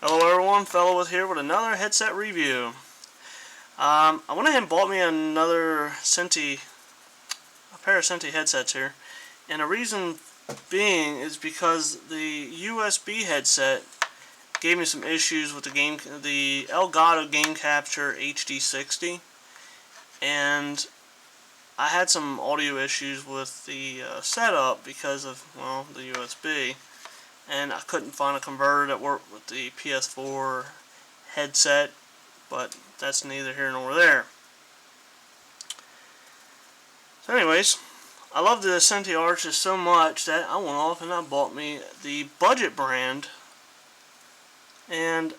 Hello everyone, Fellow with here with another headset review. I went ahead and bought me another a pair of Sentey headsets here, and the reason being is because the USB headset gave me some issues with the Elgato Game Capture HD60, and I had some audio issues with the setup because of, well, the USB. And I couldn't find a converter that worked with the PS4 headset, but that's neither here nor there. So anyways, I love the Sentey Arches so much that I went off and I bought me the budget brand, and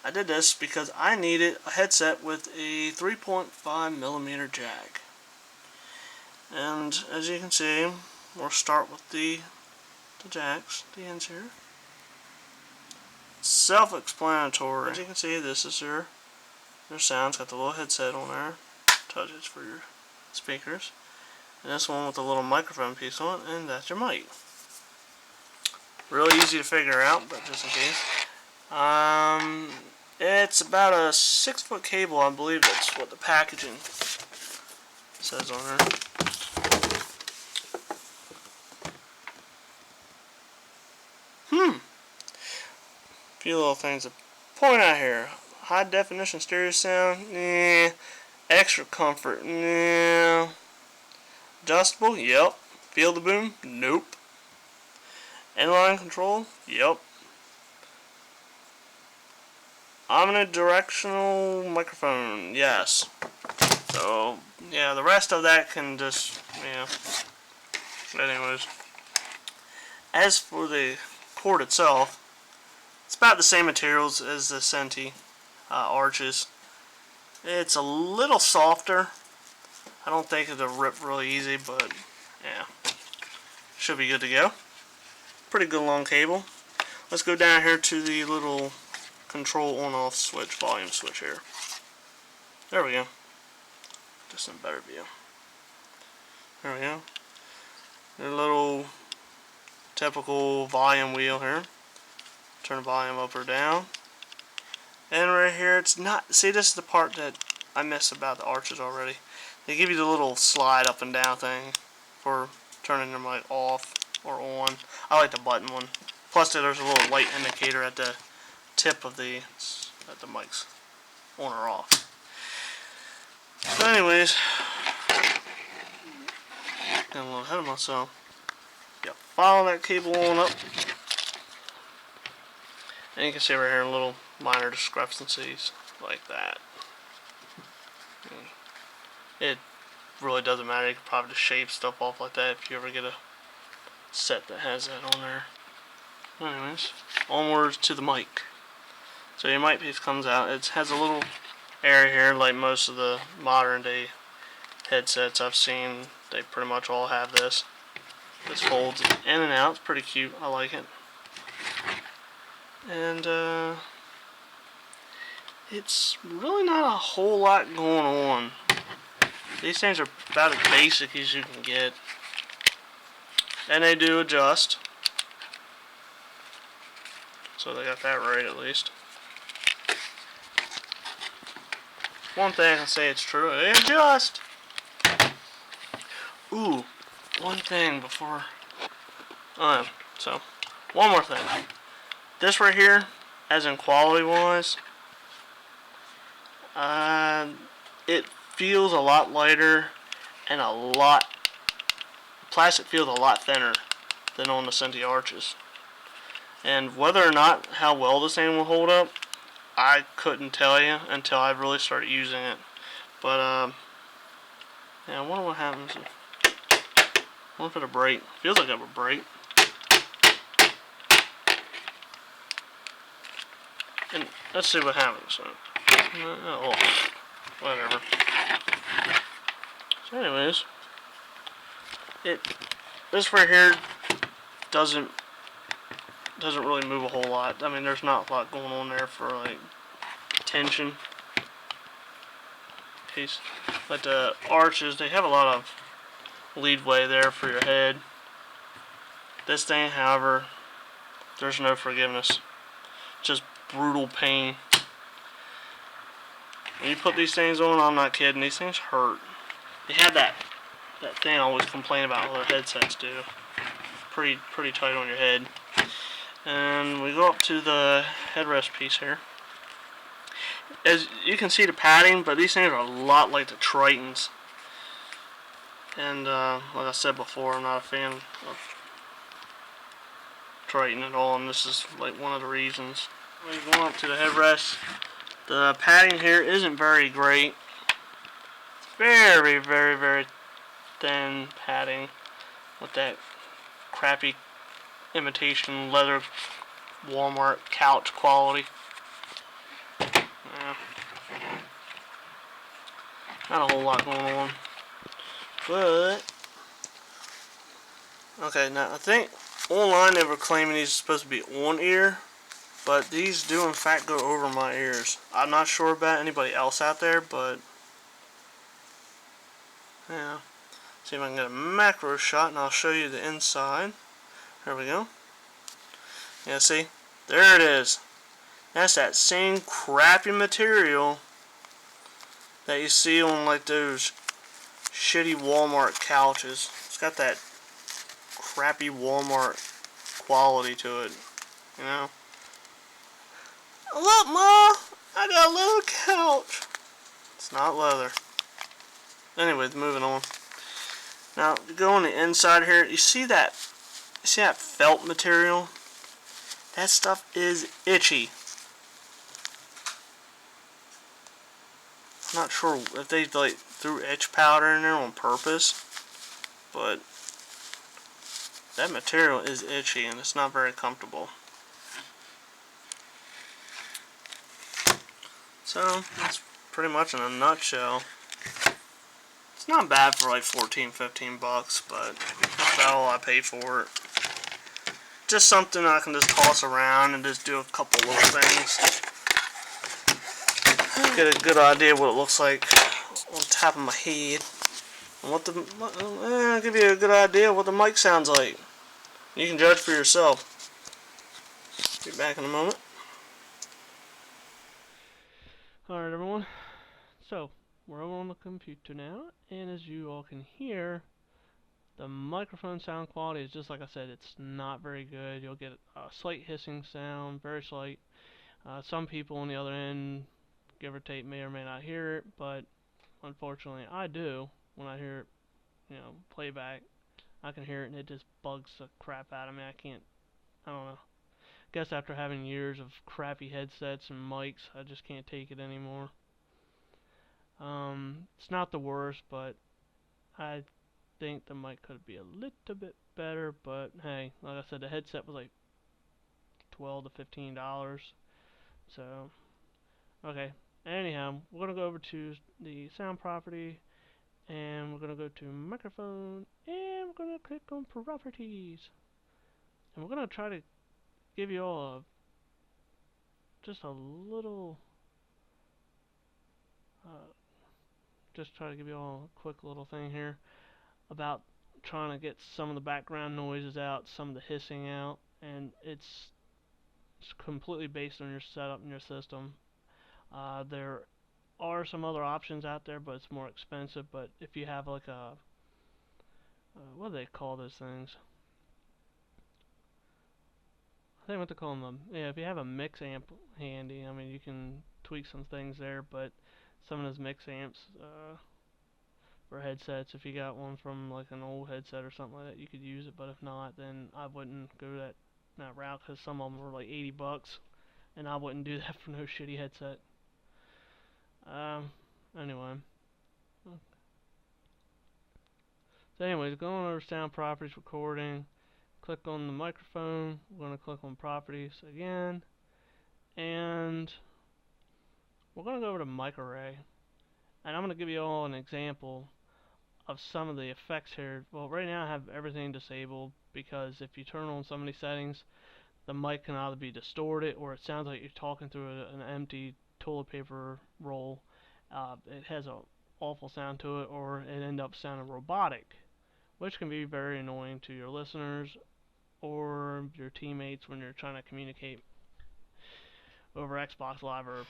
I did this because I needed a headset with a 3.5mm jack. And as you can see, we'll start with the jacks, the ends here. Self-explanatory. As you can see, this is your sound. It's got the little headset on there. Touches for your speakers. And this one with the little microphone piece on it, and that's your mic. Really easy to figure out, but just in case. It's about a 6-foot cable, I believe that's what the packaging says on there. Few little things to point out here. High definition stereo sound, nah. Extra comfort, nah. Adjustable, yep. Feel the boom, nope. Inline control, yep. Omnidirectional microphone, yes. So, yeah, the rest of that can just, yeah. Anyways. As for the cord itself, it's about the same materials as the Sentey Arches. It's a little softer. I don't think it'll rip really easy, but yeah, should be good to go. Pretty good long cable. Let's go down here to the little control on-off switch, volume switch here. There we go. Just in a better view. There we go. The little typical volume wheel here. Turn the volume up or down. And right here, it's not, see, this is the part that I miss about the Arches already. They give you the little slide up and down thing for turning them like off or on. I like the button one. Plus there's a little light indicator at the tip of the mic's on or off. So anyways, getting a little ahead of myself. Yep, follow that cable on up. And you can see right here little minor discrepancies like that. It really doesn't matter. You can probably just shave stuff off like that if you ever get a set that has that on there. Anyways, onwards to the mic. So your mic piece comes out. It has a little area here, like most of the modern day headsets I've seen. They pretty much all have this. This folds in and out. It's pretty cute. I like it. And it's really not a whole lot going on. These things are about as basic as you can get. And they do adjust. So they got that right at least. One thing I can say it's true, they adjust. Ooh, one thing before. So, one more thing. This right here, as in quality wise, it feels a lot lighter and plastic feels a lot thinner than on the Sentey Arches. And whether or not how well this thing will hold up, I couldn't tell you until I really started using it. But yeah, I wonder what happens. I wonder if it'll break. Feels like it would break. And let's see what happens. So, oh, whatever. So anyways, this right here doesn't really move a whole lot. I mean, there's not a lot going on there for like tension piece. But the Arches, they have a lot of leadway there for your head. This thing, however, there's no forgiveness. Just brutal pain. When you put these things on, I'm not kidding, these things hurt. They have that thing I always complain about what the headsets do. Pretty tight on your head. And we go up to the headrest piece here. As you can see the padding, but these things are a lot like the Tritons. And like I said before, I'm not a fan of Triton at all, and this is like one of the reasons. When you go up to the headrest, the padding here isn't very great. Very, very, very thin padding with that crappy imitation leather Walmart couch quality. Yeah. Not a whole lot going on. But okay, now I think online they were claiming these are supposed to be on ear, but these do in fact go over my ears. I'm not sure about anybody else out there, but yeah. See if I can get a macro shot and I'll show you the inside. There we go. Yeah, see? There it is. That's that same crappy material that you see on like those shitty Walmart couches. It's got that crappy Walmart quality to it, you know? Look, Ma! I got a little couch! It's not leather. Anyways, moving on. Now, you go on the inside here, you see that felt material? That stuff is itchy. I'm not sure if they like threw itch powder in there on purpose, but that material is itchy and it's not very comfortable. So that's pretty much in a nutshell. It's not bad for like 14-15 bucks, but that's about all I paid for it. Just something I can just toss around and just do a couple little things. Get a good idea what it looks like on top of my head. And I'll give you a good idea what the mic sounds like. You can judge for yourself. Be back in a moment. Alright everyone, so we're over on the computer now, and as you all can hear, the microphone sound quality is just like I said, it's not very good. You'll get a slight hissing sound, very slight. Some people on the other end, give or take, may or may not hear it, but unfortunately I do. When I hear it, playback, I can hear it and it just bugs the crap out of me. I don't know. Guess after having years of crappy headsets and mics, I just can't take it anymore. It's not the worst, but I think the mic could be a little bit better, but hey, like I said, the headset was like $12 to $15. So, okay. Anyhow, we're going to go over to the sound property, and we're going to go to microphone, and we're going to click on properties. And we're going to try to give you all just a little, just try to give you all a quick little thing here about trying to get some of the background noises out, some of the hissing out, and it's completely based on your setup and your system. There are some other options out there, but it's more expensive. But if you have like a, what do they call those things? I think what they call them, yeah, if you have a mix amp handy, I mean, you can tweak some things there, but some of those mix amps, for headsets, if you got one from like an old headset or something like that, you could use it, but if not, then I wouldn't go that route, because some of them were like 80 bucks, and I wouldn't do that for no shitty headset. Anyway. So anyways, going over sound properties, recording, click on the microphone, we're going to click on properties again, and we're going to go over to mic array, and I'm going to give you all an example of some of the effects here. Well, right now I have everything disabled, because if you turn on some of these settings, the mic can either be distorted or it sounds like you're talking through an empty toilet paper roll. It has an awful sound to it, or it ends up sounding robotic, which can be very annoying to your listeners or your teammates when you're trying to communicate over Xbox Live or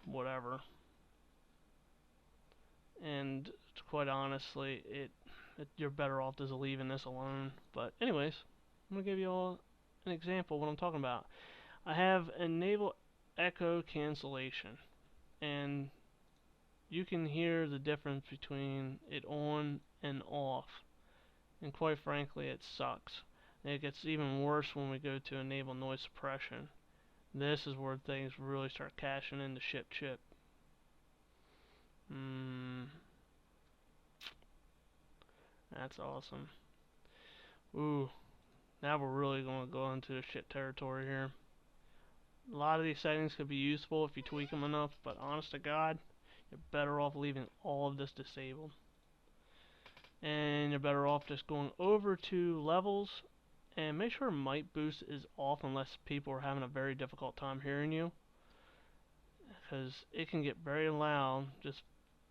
whatever. And quite honestly, you're better off just leaving this alone. But anyways, I'm gonna give you all an example of what I'm talking about. I have enable echo cancellation, and you can hear the difference between it on and off. And quite frankly, it sucks. And it gets even worse when we go to enable noise suppression. This is where things really start cashing in the chip. That's awesome. Ooh, now we're really going to go into the shit territory here. A lot of these settings could be useful if you tweak them enough, but honest to God, you're better off leaving all of this disabled. And you're better off just going over to levels and make sure mic boost is off unless people are having a very difficult time hearing you, because it can get very loud. Just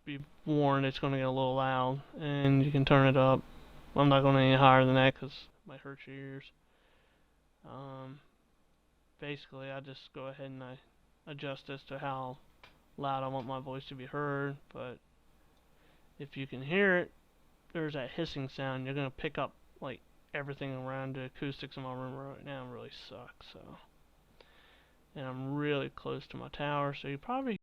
be warned, it's going to get a little loud, and you can turn it up. I'm not going any higher than that because it might hurt your ears. Basically, I just go ahead and I adjust this to how loud I want my voice to be heard. But if you can hear it, there's that hissing sound. You're going to pick up like everything around. The acoustics in my room right now really suck. So, and I'm really close to my tower, so you probably